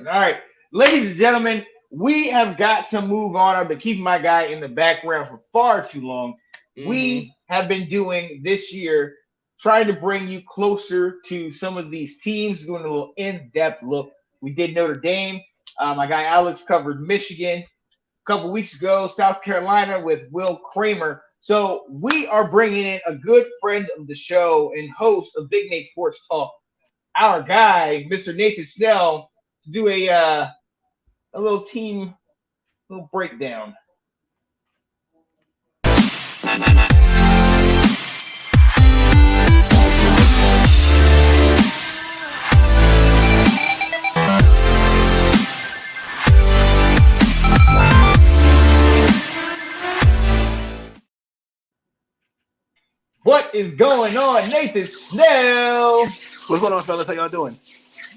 All right, ladies and gentlemen, we have got to move on. I've been keeping my guy in the background for far too long. Mm-hmm. We have been doing this year, trying to bring you closer to some of these teams, doing a little in-depth look. We did Notre Dame. My guy Alex covered Michigan a couple weeks ago, South Carolina with Will Kramer. So we are bringing in a good friend of the show and host of Big Nate Sports Talk, our guy, Mr. Nathan Snell, to do a little team little breakdown. What is going on, Nathan Snell? What's going on, fellas? How y'all doing?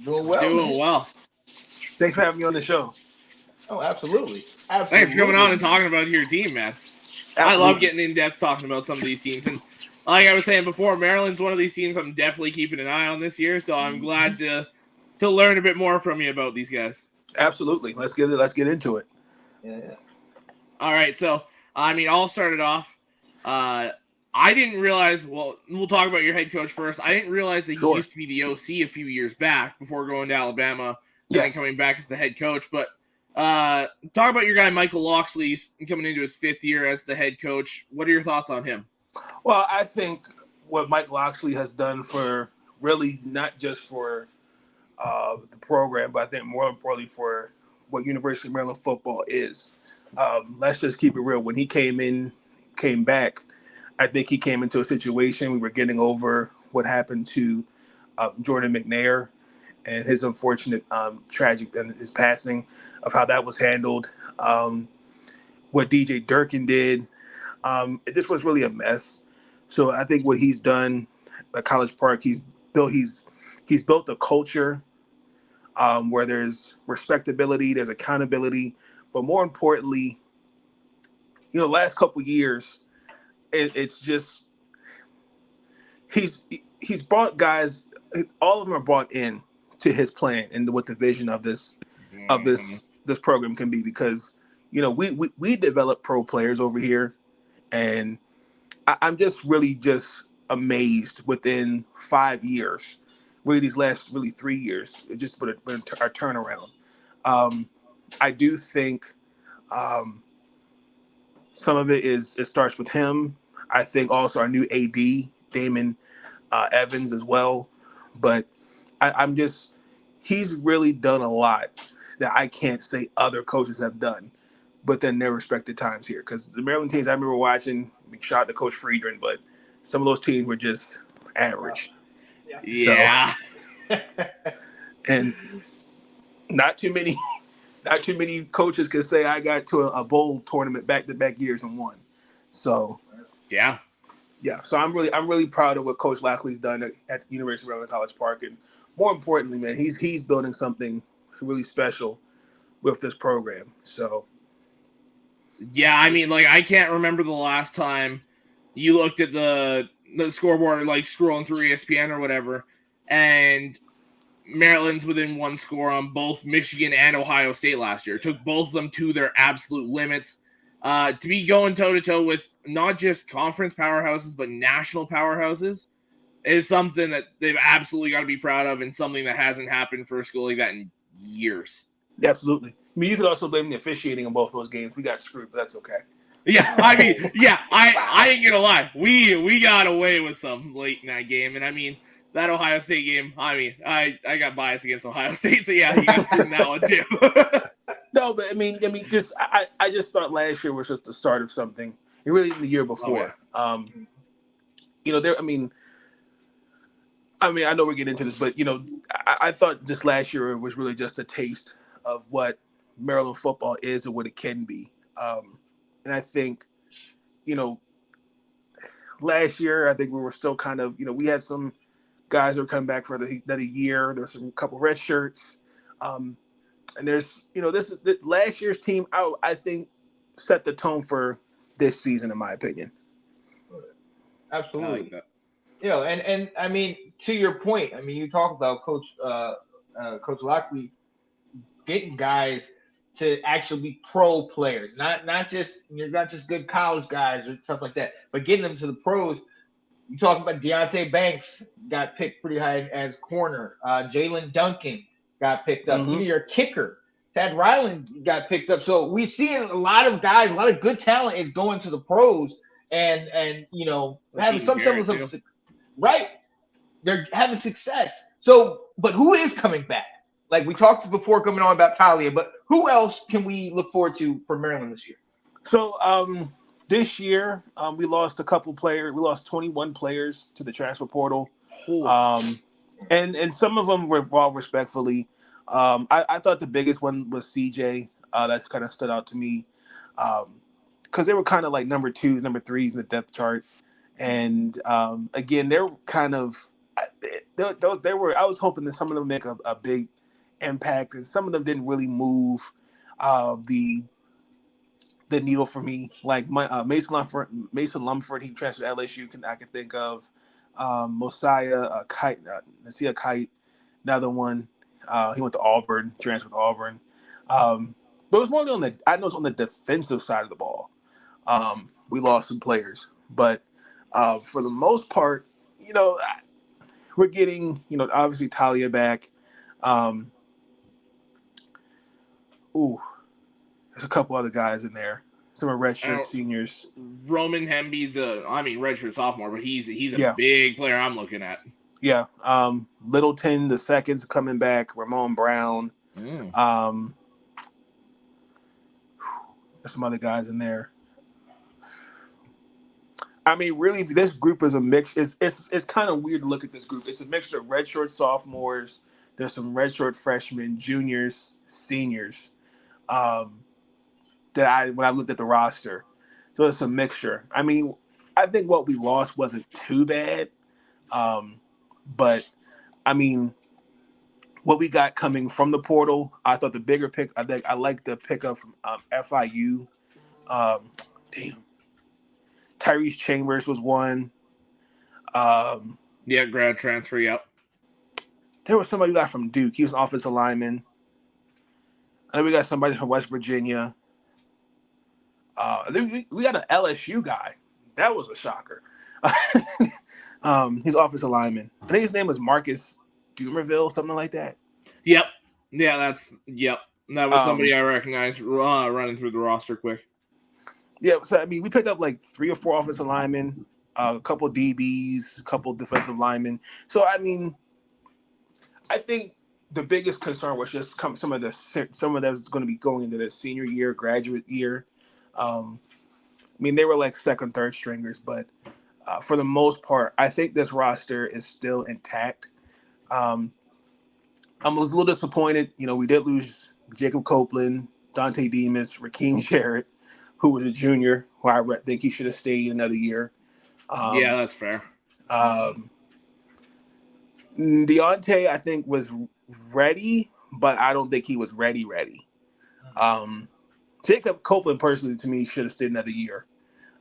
Doing well, Doing man. well. Thanks for having me on the show. Oh, absolutely, Thanks for coming on absolutely. and talking about your team, man. I love Absolutely. getting in depth talking about some of these teams. And like I was saying before, Maryland's one of these teams I'm definitely keeping an eye on this year. So I'm glad to learn a bit more from you about these guys. Absolutely. Let's get into it. Yeah. All right. So I mean, I'll start it off. I didn't realize. Well, we'll talk about your head coach first. I didn't realize that he Sure. used to be the OC a few years back before going to Alabama and then Yes. coming back as the head coach. But talk about your guy Michael Locksley coming into his 5th year as the head coach. What are your thoughts on him? Well, I think what Mike Locksley has done for really not just for the program, but I think more importantly for what University of Maryland football is. Let's just keep it real. When he came back, I think he came into a situation we were getting over what happened to Jordan McNair and his unfortunate tragic and his passing, of how that was handled. What DJ Durkin did, it just was really a mess. So I think what he's done at College Park, he's built a culture where there's respectability, there's accountability, but more importantly, last couple years, it's just he's he's brought guys. All of them are brought in to his plan and what the vision of this program can be. Because we develop pro players over here, and I'm just really just amazed within 5 years, really these last really 3 years, just put a turnaround. I do think some of it starts with him. I think also our new AD Damon Evans as well, but I'm just he's really done a lot that I can't say other coaches have done, but then their respected times here. Because the Maryland teams I remember watching, shout out to Coach Friedrin, but some of those teams were just average. Yeah. So, and not too many coaches can say I got to a bowl tournament back-to-back years and won. So Yeah. So I'm really proud of what Coach Lackley's done at the University of Maryland College Park, and more importantly, man, he's building something really special with this program. So Yeah, I mean, like, I can't remember the last time you looked at the scoreboard, like scrolling through ESPN or whatever, and Maryland's within one score on both Michigan and Ohio State last year. It took both of them to their absolute limits. To be going toe-to-toe with not just conference powerhouses, but national powerhouses is something that they've absolutely got to be proud of, and something that hasn't happened for a school like that in years. absolutely. I mean, you could also blame the officiating in both those games. We got screwed, but that's okay. Yeah, I mean, yeah, I ain't gonna lie. We got away with some late in that game, and I mean that Ohio State game. I mean, I got bias against Ohio State, so yeah, you got screwed in that one too. No, but I mean, just I just thought last year was just the start of something. And really, the year before, there. I mean, I know we're getting into this, but I thought this last year was really just a taste of what Maryland football is and what it can be. And I think, last year, I think we were still kind of, we had some guys that were coming back for another year. There was a couple red shirts. And there's, this last year's team out, I think, set the tone for this season, in my opinion. Absolutely. I like that. And I mean, to your point, I mean, you talk about Coach Lockley getting guys to actually be pro players, not just not just good college guys or stuff like that, but getting them to the pros. You talk about Deontay Banks got picked pretty high as corner. Jalen Duncan got picked up. Mm-hmm. Even your kicker, Tad Ryland, got picked up. So we see a lot of guys, a lot of good talent is going to the pros and having Keaton some Jarrett, semblance too. of right. They're having success. So, but who is coming back? Like we talked before coming on about Talia, but who else can we look forward to for Maryland this year? So this year we lost a couple players. We lost 21 players to the transfer portal, um, and some of them were all respectfully. I thought the biggest one was CJ. That kind of stood out to me because they were kind of like number twos, number threes in the depth chart, and again they're kind of they were. I was hoping that some of them make a big impact, and some of them didn't really move the needle for me. Like my Mason Lumford, he transferred to LSU. I can think of Mosiah Kite, Nasia Kite, another one. He went to Auburn, transferred to Auburn. But it was more on the I know it's on the defensive side of the ball. We lost some players, but for the most part, we're getting obviously Talia back. Um, ooh, there's a couple other guys in there. Some are redshirt seniors. Roman Hemby's redshirt sophomore, but he's a Yeah. big player I'm looking at. Yeah. Littleton the second's coming back. Ramon Brown. There's some other guys in there. I mean, really, this group is a mix. It's kind of weird to look at this group. It's a mixture of redshirt sophomores. There's some redshirt freshmen, juniors, seniors. When I looked at the roster, so it's a mixture. I mean, I think what we lost wasn't too bad, but I mean, what we got coming from the portal, I thought the bigger pick. I think I like the pickup from FIU. Damn, Tyrese Chambers was one. Grad transfer. Yep. There was somebody we got from Duke. He was an offensive lineman. And then we got somebody from West Virginia. Then we got an LSU guy. That was a shocker. He's offensive lineman. I think his name was Marcus Dumerville, something like that. Yep. Yeah, that was somebody I recognized running through the roster quick. Yeah, so I mean, we picked up like 3 or 4 offensive linemen, a couple DBs, a couple defensive linemen. So I mean, I think the biggest concern was just some of that's going to be going into their senior year, graduate year. I mean, they were like second, third stringers, but for the most part, I think this roster is still intact. I was a little disappointed. We did lose Jacob Copeland, Dante Demas, Rakeem Jarrett, who was a junior, who I think he should have stayed another year. Yeah, that's fair. Deontay, I think, was ready, but I don't think he was ready. Jacob Copeland, personally, to me, should have stayed another year.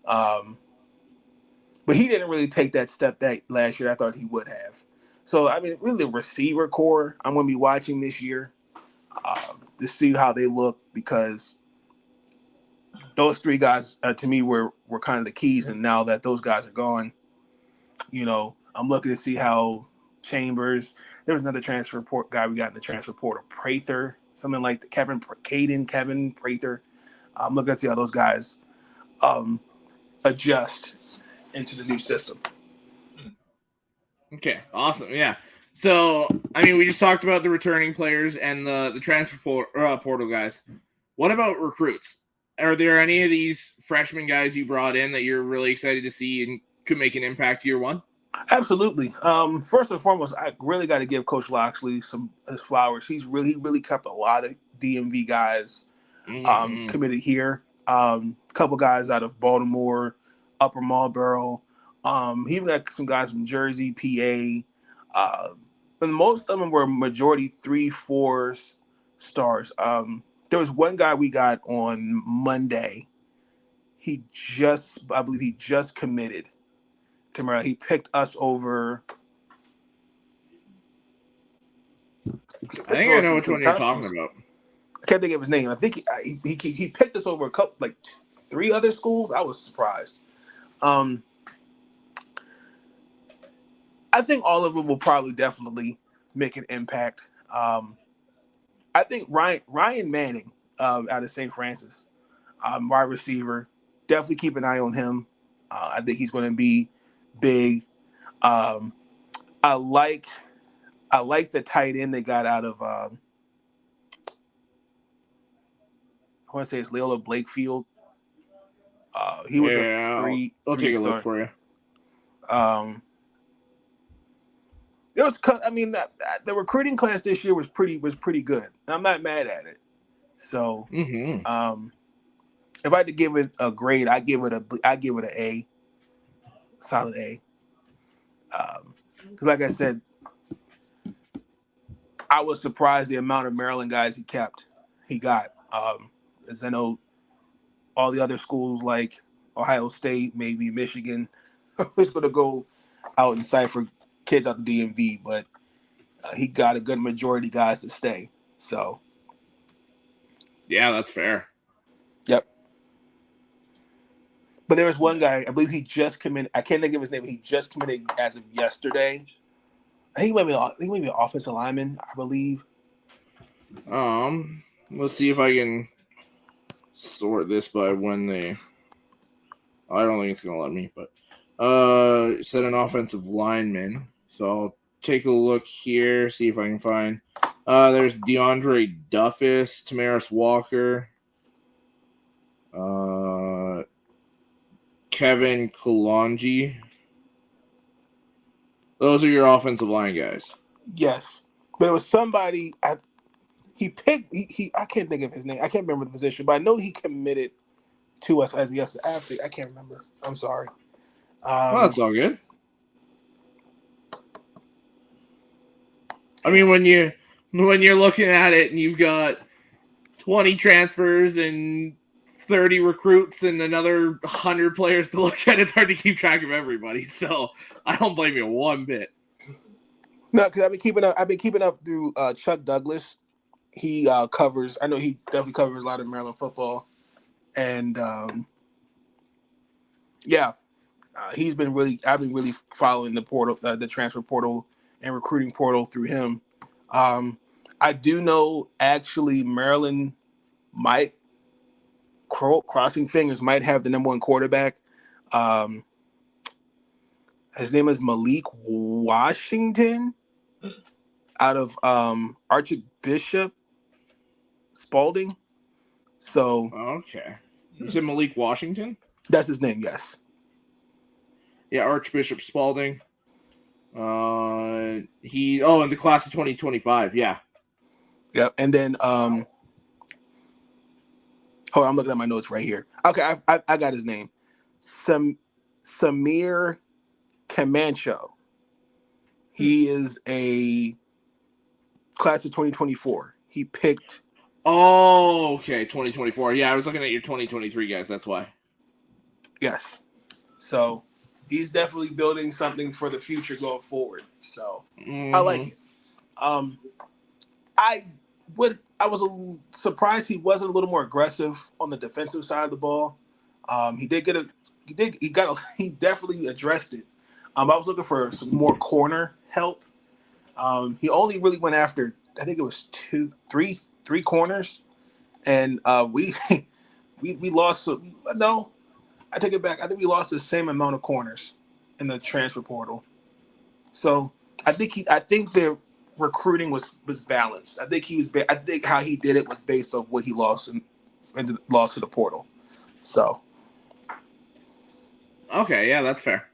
But he didn't really take that step that last year I thought he would have. So, I mean, really the receiver core I'm going to be watching this year to see how they look, because those 3 guys, to me, were kind of the keys. And now that those guys are gone, I'm looking to see how Chambers. There was another transfer guy we got in the transfer portal, Prather, something like the Kevin Prather. I'm looking to see how those guys adjust into the new system. Okay, awesome. Yeah. So, I mean, we just talked about the returning players and the transfer portal guys. What about recruits? Are there any of these freshman guys you brought in that you're really excited to see and could make an impact year one? Absolutely. First and foremost, I really got to give Coach Loxley his flowers. He really kept a lot of DMV guys committed here. Couple guys out of Baltimore, Upper Marlboro. He even got some guys from Jersey, PA. But most of them were majority 3-4 stars. There was one guy we got on Monday. I believe he just committed to Maryland. He picked us over. I think I know which one you're talking about. can't think of his name. I think he picked us over a couple, like 3 other schools. I was surprised. I think all of them will probably definitely make an impact. I think Ryan Manning out of St. Francis, wide receiver, definitely keep an eye on him. I think he's going to be big. I like the tight end they got out of I want to say it's Leola Blakefield. He was a free. I'll take a star. look for you. It was. I mean, the recruiting class this year was pretty good. I'm not mad at it. So, if I had to give it a grade, I give it an A, solid A. Because, like I said, I was surprised the amount of Maryland guys he got. As I know, all the other schools like Ohio State, maybe Michigan, was going to go out and cipher kids out the DMV, but he got a good majority of guys to stay. So, yeah, that's fair. Yep. But there was one guy, I believe he just committed. I can't think of his name. But he just committed as of yesterday. I think he might be an offensive lineman, I believe. Let's see if I can sort this by when they. I don't think it's gonna let me, but it said an offensive lineman. So I'll take a look here, see if I can find. There's DeAndre Duffus, Tamaris Walker, Kevin Kalonji. Those are your offensive line guys. Yes, but it was somebody. He picked. I can't think of his name. I can't remember the position, but I know he committed to us as yesterday. I can't remember. I'm sorry. That's all good. I mean, when you're looking at it and you've got 20 transfers and 30 recruits and another 100 players to look at, it's hard to keep track of everybody. So I don't blame you one bit. No, because I've been keeping up through Chuck Douglas. He covers. I know he definitely covers a lot of Maryland football, and he's been really. I've been really following the portal, the transfer portal and recruiting portal through him. I do know actually Maryland might, crossing fingers, might have the number 1 quarterback. His name is Malik Washington out of Archbishop Spalding. So okay, you said Malik Washington? That's his name, yes. Yeah, Archbishop Spalding. In the class of 2025, yeah. Yep. And then hold on, I'm looking at my notes right here. Okay, I got his name. Samir Camacho. He is a class of 2024. He picked. Oh, okay, 2024. Yeah, I was looking at your 2023 guys. That's why. Yes. So he's definitely building something for the future going forward. So I like it. I was a little surprised he wasn't a little more aggressive on the defensive side of the ball. He definitely addressed it. I was looking for some more corner help. He only really went after, I think it was three corners, and we lost. No, I take it back. I think we lost the same amount of corners in the transfer portal. So I think the recruiting was balanced. I think how he did it was based on what he lost and lost to the portal. So. Okay, yeah, that's fair.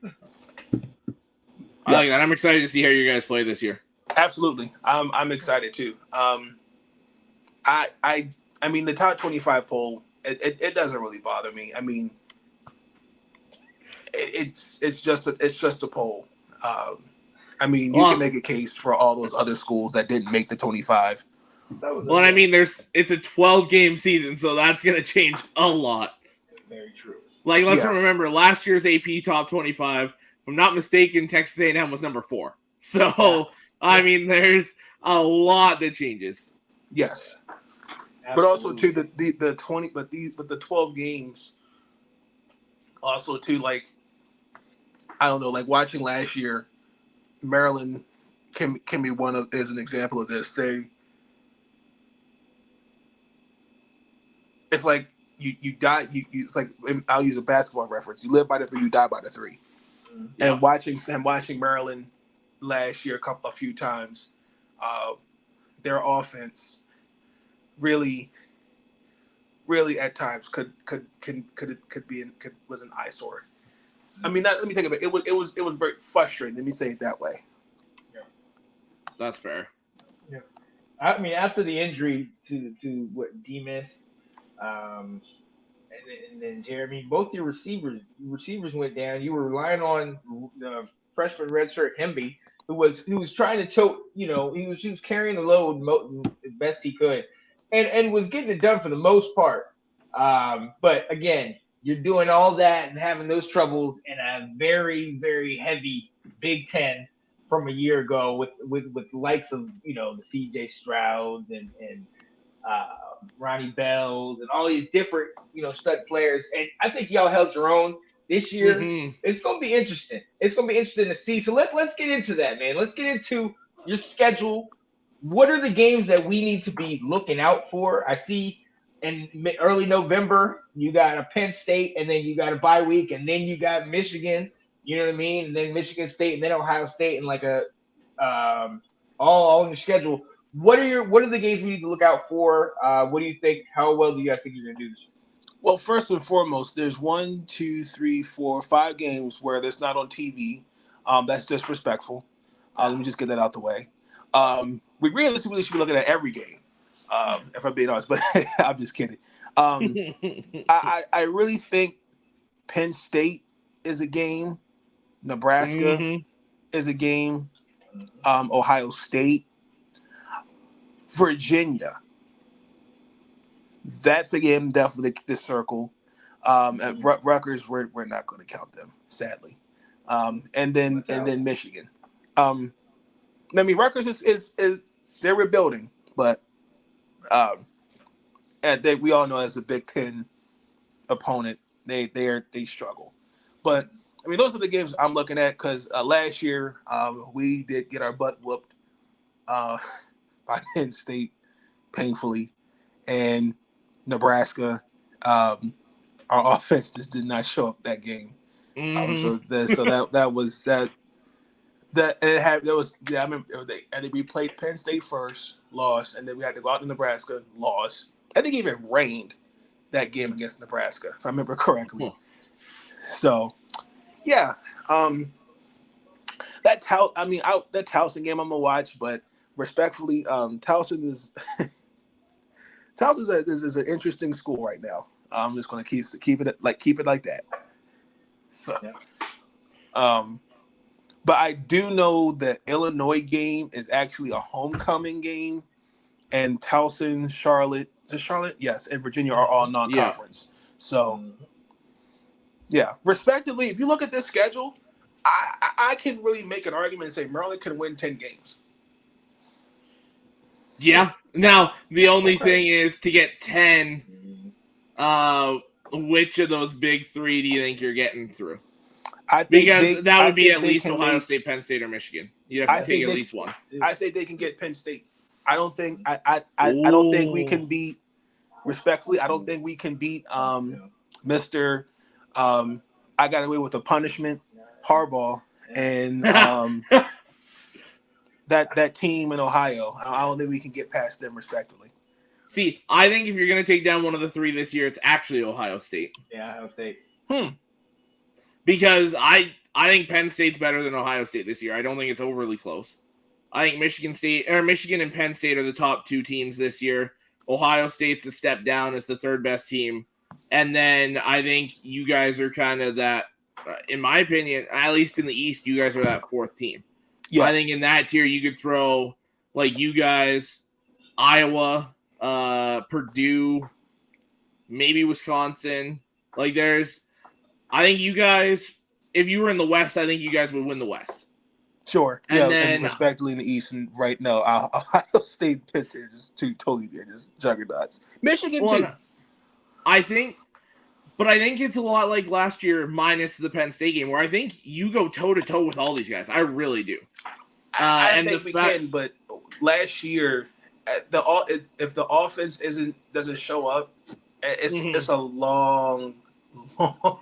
I Yeah. like that. I'm excited to see how you guys play this year. Absolutely, I'm excited too. I mean the top 25 poll. It doesn't really bother me. I mean, it's just a poll. I mean, you can make a case for all those other schools that didn't make the 25. Well, I mean, it's a 12-game season, so that's going to change a lot. Very true. Like, let's remember, last year's AP Top 25, if I'm not mistaken, Texas A&M was number 4. So, I mean, there's a lot that changes. Yes. But also too Absolutely. the 20, but the 12 games. Also too, like I don't know, like watching last year, Maryland can be one of is an example of this. Say it's like you die. It's like I'll use a basketball reference. You live by the three, you die by the three. Yep. And watching Maryland last year a few times, uh, their offense really at times was an eyesore. I mean, let me take it back. It was very frustrating. Let me say it that way. That's fair. Yeah. I mean, after the injury to what Demas, um, and then Jeremy, both your receivers went down. You were relying on the freshman redshirt Hemby, who was trying to tote. He was carrying the load as best he could, and was getting it done for the most part. But again, you're doing all that and having those troubles in a very very heavy Big Ten from a year ago with the likes of the C.J. Strouds and uh, Ronnie Bells, and all these different, stud players. And I think y'all held your own this year. Hmm. It's going to be interesting. It's going to be interesting to see. So let's get into that, man. Let's get into your schedule. What are the games that we need to be looking out for? I see in early November, you got a Penn State, and then you got a bye week, and then you got Michigan, you know what I mean? And then Michigan State, and then Ohio State, and like all on your schedule. What are the games we need to look out for? What do you think? How well do you guys think you're gonna do this year? Well, first and foremost, there's 5 games where that's not on TV. That's disrespectful. Let me just get that out the way. We realistically should be looking at every game, if I'm being honest, but I'm just kidding. I really think Penn State is a game. Nebraska Hmm. is a game. Ohio State, Virginia. That's a game definitely the circle. At Rutgers, we're not going to count them, sadly. And then Michigan. Um, I mean, Rutgers is they're rebuilding, but um, and we all know as a Big Ten opponent, they struggle. But I mean, those are the games I'm looking at because last year we did get our butt whooped uh, by Penn State painfully, and Nebraska. Our offense just did not show up that game. Hmm. That was that it had there was I remember we played Penn State first, lost, and then we had to go out to Nebraska, lost. I think it even rained that game against Nebraska, if I remember correctly. So yeah, that Towson game I'm gonna watch, but respectfully, Towson is an interesting school right now. I'm just gonna keep it like that. So, Yeah. um, but I do know that Illinois game is actually a homecoming game, and Towson, Charlotte, yes, and Virginia are all Yeah. non-conference. So, Mhm. yeah, respectively, if you look at this schedule, I can really make an argument and say Maryland can win 10 games. Yeah. Now the only Okay. thing is to get 10. Mhm. Uh, which of those big three do you think you're getting through? I think Because they that I would be think at they least can Ohio make State, Penn State, or Michigan. You'd have I to take think at they least one. I think they can get Penn State. I don't think I don't think we Ooh. can beat respectfully. I don't think we can beat Yeah. Mr. I got away with a punishment Harbaugh and that team in Ohio. I don't think we can get past them respectively. See, I think if you're going to take down one of the three this year, it's actually Ohio State. Yeah. Ohio State. Because I think Penn State's better than Ohio State this year. I don't think it's overly close. I think Michigan and Penn State are the top two teams this year. Ohio State's a step down as the third best team. And then I think you guys are kind of that, in my opinion, at least in the East, you guys are that fourth team. Yeah. I think in that tier, you could throw like you guys, Iowa, Purdue, maybe Wisconsin. I think you guys, if you were in the West, I think you guys would win the West. Sure. And Yeah, and then respectively in the East and right now, Ohio State, Pittsburgh, just two totally just juggernauts. Michigan too. well, I think it's a lot like last year minus the Penn State game, where I think you go toe to toe with all these guys. I really do. I And the think we fact, can, but last year, if the offense doesn't show up, it's a long, long.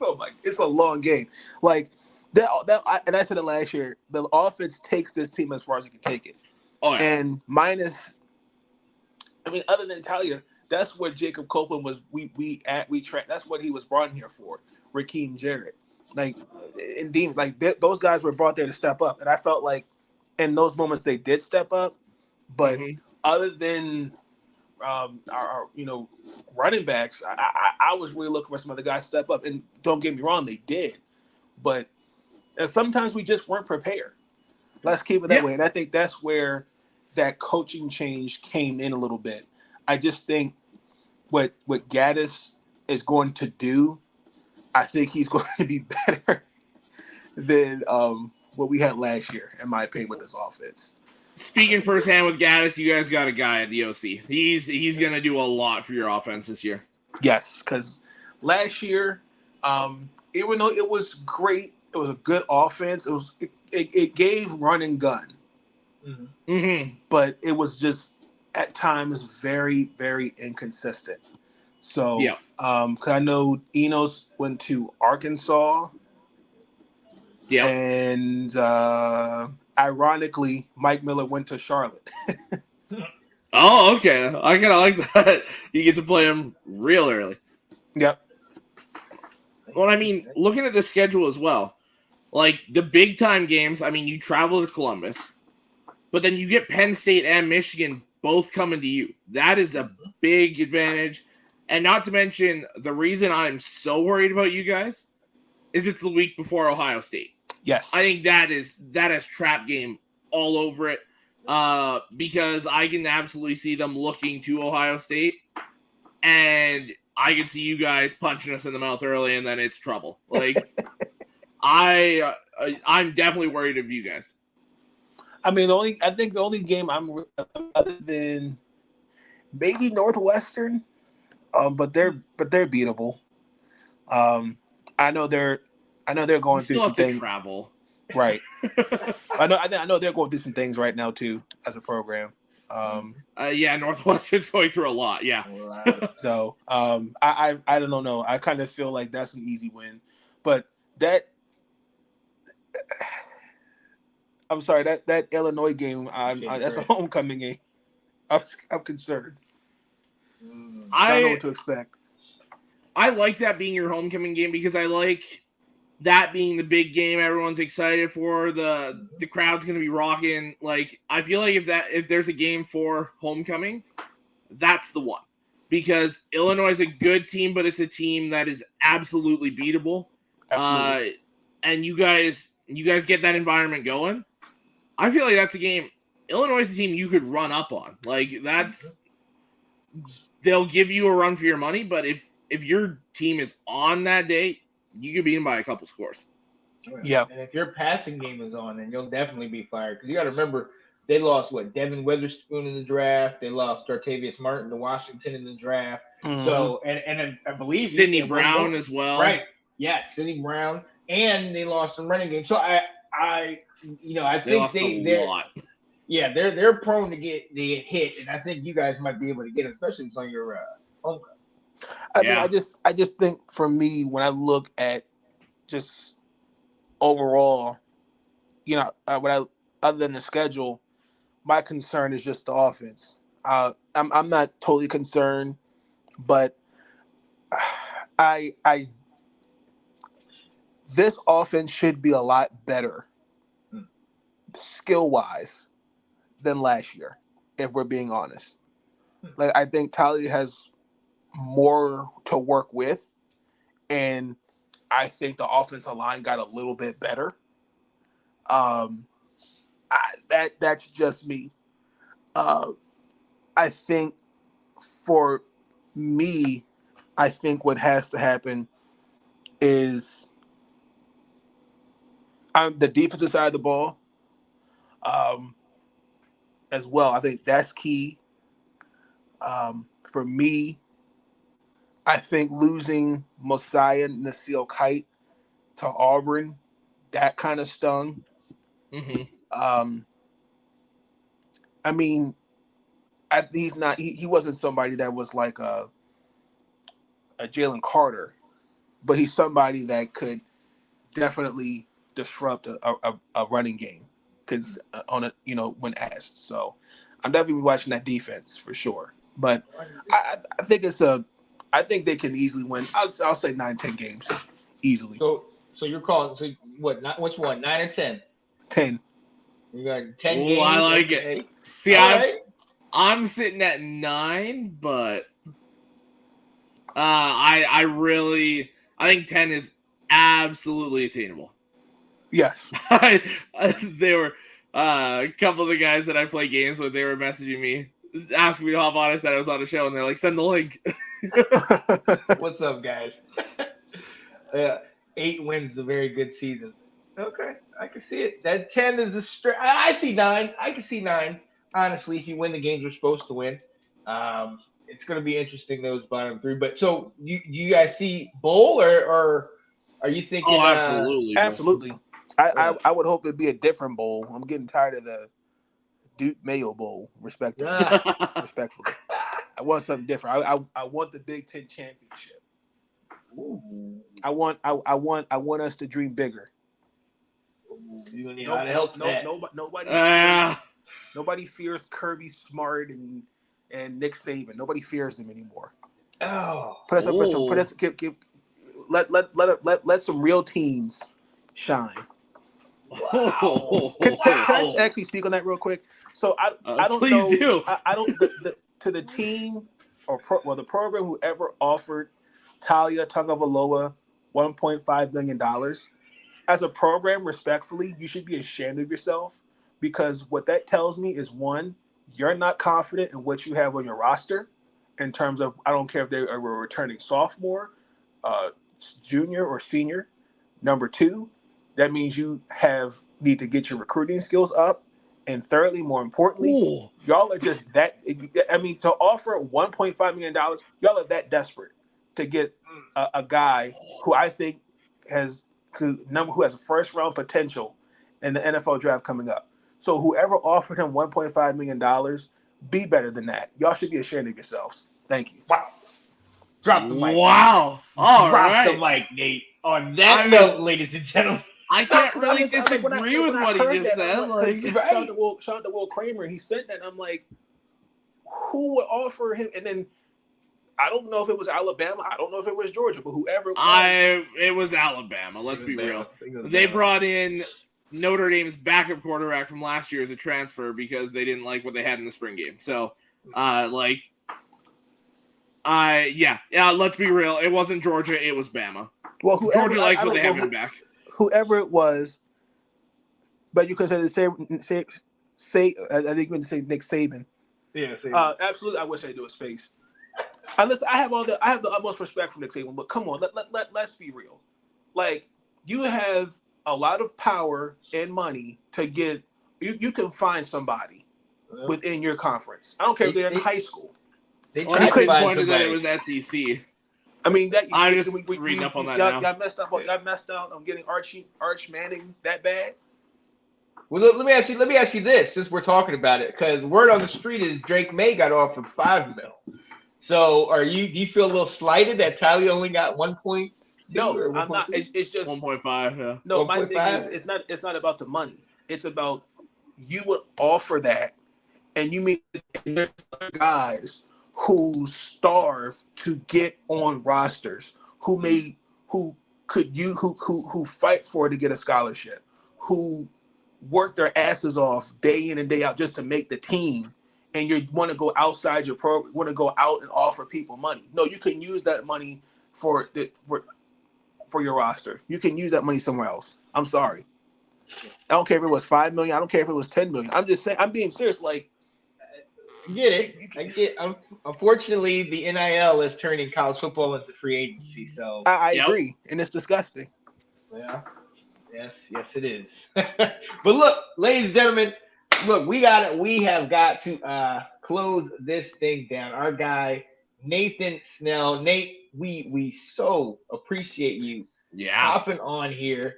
Oh my! It's a long game. Like and I said it last year. The offense takes this team as far as it can take it. oh yeah, And minus, I mean, other than Talia, that's what Jacob Copeland was. That's what he was brought in here for. Raheem Jarrett, like, indeed, like those guys were brought there to step up, and I felt like in those moments they did step up. But other than our running backs, I was really looking for some other guys to step up. And don't get me wrong, they did, but sometimes we just weren't prepared. Let's keep it that way. And I think that's where that coaching change came in a little bit. I just think what Gaddis is going to do, I think he's going to be better than what we had last year, in my opinion, with this offense. Speaking firsthand with Gaddis, you guys got a guy at the OC. He's going to do a lot for your offense this year. Yes, because last year, even though it was great, it was a good offense. It gave run and gun, but it was just at times very, very inconsistent. So, because I know Enos went to Arkansas, and ironically, Mike Miller went to Charlotte. Oh, okay. I kind of like that. You get to play him real early. Yep. Well, I mean, looking at the schedule as well, like the big time games, I mean, you travel to Columbus, but then you get Penn State and Michigan both coming to you. That is a big advantage. And not to mention, the reason I'm so worried about you guys is it's the week before Ohio State. Yes. I think that has trap game all over it. Because I can absolutely see them looking to Ohio State, and I can see you guys punching us in the mouth early, and then it's trouble. Like, I'm definitely worried of you guys. I mean, I think the only game I'm other than maybe Northwestern, but they're beatable. I know they're going through some things. Travel. Right. I know they're going through some things right now too as a program. Northwestern's going through a lot. Yeah. So I don't know. I kind of feel like that's an easy win, but I'm sorry, that Illinois game, that's a homecoming game. I'm concerned. I don't know what to expect. I like that being your homecoming game because I like that being the big game everyone's excited for. The crowd's going to be rocking. Like, I feel like if there's a game for homecoming, that's the one. Because Illinois is a good team, but it's a team that is absolutely beatable. Absolutely. And you guys get that environment going. I feel like that's a game. Illinois is a team you could run up on. Like, they'll give you a run for your money, but if your team is on that day, you could beat them by a couple scores. Yeah. And if your passing game is on, then you'll definitely be fired. Because you got to remember, they lost, Devin Witherspoon in the draft. They lost Dartavius Martin to Washington in the draft. Mm-hmm. So, and I believe Sidney Brown as well. Right. Yeah, Sidney Brown. And they lost some running game. So I think they're a lot. Yeah, they're prone to get hit, and I think you guys might be able to get them, especially if it's on your homecoming. I mean, I just think for me, when I look at just overall, other than the schedule, my concern is just the offense. I'm not totally concerned, but this offense should be a lot better skill wise than last year, if we're being honest. Like, I think Talia has more to work with, and I think the offensive line got a little bit better. That's just me. I think for me, I think what has to happen is The defensive side of the ball, as well. I think that's key. For me, I think losing Mosiah Nasil Kite to Auburn, that kind of stung. Mm-hmm. I mean, he's not. He wasn't somebody that was like a Jalen Carter, but he's somebody that could definitely disrupt a running game because on a when asked. So I'm definitely watching that defense for sure. But I think I think they can easily win. I'll say 9-10 games easily. So you're calling what? Not which one? 9 or 10? 10. You got 10 Ooh, games. I like okay. it. See, All right. I'm sitting at 9, but I think 10 is absolutely attainable. Yes. They were a couple of the guys that I play games with. They were messaging me, asking me to hop on. I said I was on a show, and they're like, "Send the link." What's up, guys? 8 wins is a very good season. Okay, I can see it. That 10 is a straight. I see 9. I can see 9. Honestly, if you win the games you're supposed to win, it's going to be interesting those bottom 3. But so you guys see bowl or are you thinking? Oh, absolutely, absolutely. I would hope it'd be a different bowl. I'm getting tired of the Duke Mayo Bowl, respectively. Respectfully, I want something different. I want the Big Ten championship. Ooh. I want us to dream bigger. You're gonna need a lot of help. Nobody fears Kirby Smart and Nick Saban. Nobody fears them anymore. Oh, put us up for some. Let some real teams shine. Wow. Can I actually speak on that real quick? So I don't please know. Do. I don't to the team or the program whoever offered Talia Tagovailoa $1.5 million. As a program, respectfully, you should be ashamed of yourself because what that tells me is one, you're not confident in what you have on your roster in terms of I don't care if they are a returning sophomore, junior, or senior. Number two, that means you need to get your recruiting skills up. And thirdly, more importantly, y'all are just that. I mean, to offer $1.5 million, y'all are that desperate to get a guy who I think who has a first round potential in the NFL draft coming up. So whoever offered him $1.5 million, be better than that. Y'all should be ashamed of yourselves. Thank you. Wow. Drop the mic. Wow. Drop the mic, Nate. On that note, ladies and gentlemen. I can't really disagree with what he just said. Shout out to Will Kramer. He said that. I'm like, who would offer him? And then I don't know if it was Alabama. I don't know if it was Georgia, but whoever it was. It was Alabama. Let's be real. They brought in Notre Dame's backup quarterback from last year as a transfer because they didn't like what they had in the spring game. So, let's be real. It wasn't Georgia. It was Bama. Well, Georgia likes what they have in back. Whoever it was, but you could say I think you can say Nick Saban. Yeah, Saban. Absolutely. I wish I knew his face. Listen, I have the utmost respect for Nick Saban, but come on, let's be real. Like, you have a lot of power and money to get. You can find somebody within your conference. I don't care if they're in high school. They pointed that it was SEC. I mean, I'm just reading up on that now. Y'all messed out on getting Arch Manning that bad. Well, let me ask you this, since we're talking about it, because word on the street is Drake May got offered $5 million. So, do you feel a little slighted that Talia only got 1.2? No, I'm not. It's just 1.5. Yeah. No, 1. my thing is it's not about the money. It's about you would offer that, and you meet guys who starve to get on rosters, who fight for it to get a scholarship, who work their asses off day in and day out just to make the team, and you want to go outside your program, want to go out and offer people money. No, you can use that money for your roster. You can use that money somewhere else. I'm sorry. I don't care if it was $5 million. I don't care if it was $10 million. I'm just saying. I'm being serious. Like, I get it. Unfortunately, the NIL is turning college football into free agency. So I agree, and it's disgusting. Yeah. Yes, it is. But look, ladies and gentlemen, look, we have got to close this thing down. Our guy Nathan Snell, Nate, we so appreciate you Yeah, hopping on here,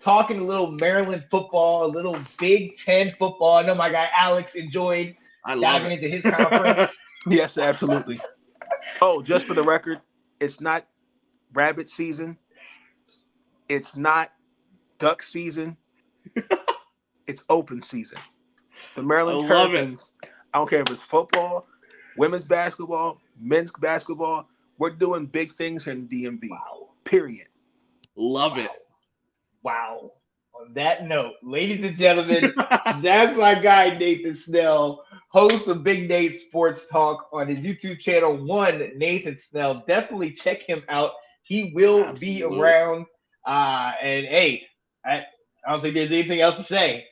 talking a little Maryland football, a little Big Ten football. I know my guy Alex enjoyed I love diving it. into his conference. Yes, absolutely. Oh, just for the record, it's not rabbit season. It's not duck season. It's open season. The I Maryland love it. Terrapins, I don't care if it's football, women's basketball, men's basketball, we're doing big things here in the DMV. Wow. Period. Love Wow. it. Wow. On that note, ladies and gentlemen, that's my guy Nathan Snell, host of Big Nate Sports Talk on his YouTube channel. One Nathan Snell, definitely check him out. He will be Absolutely. around. And hey, I don't think there's anything else to say.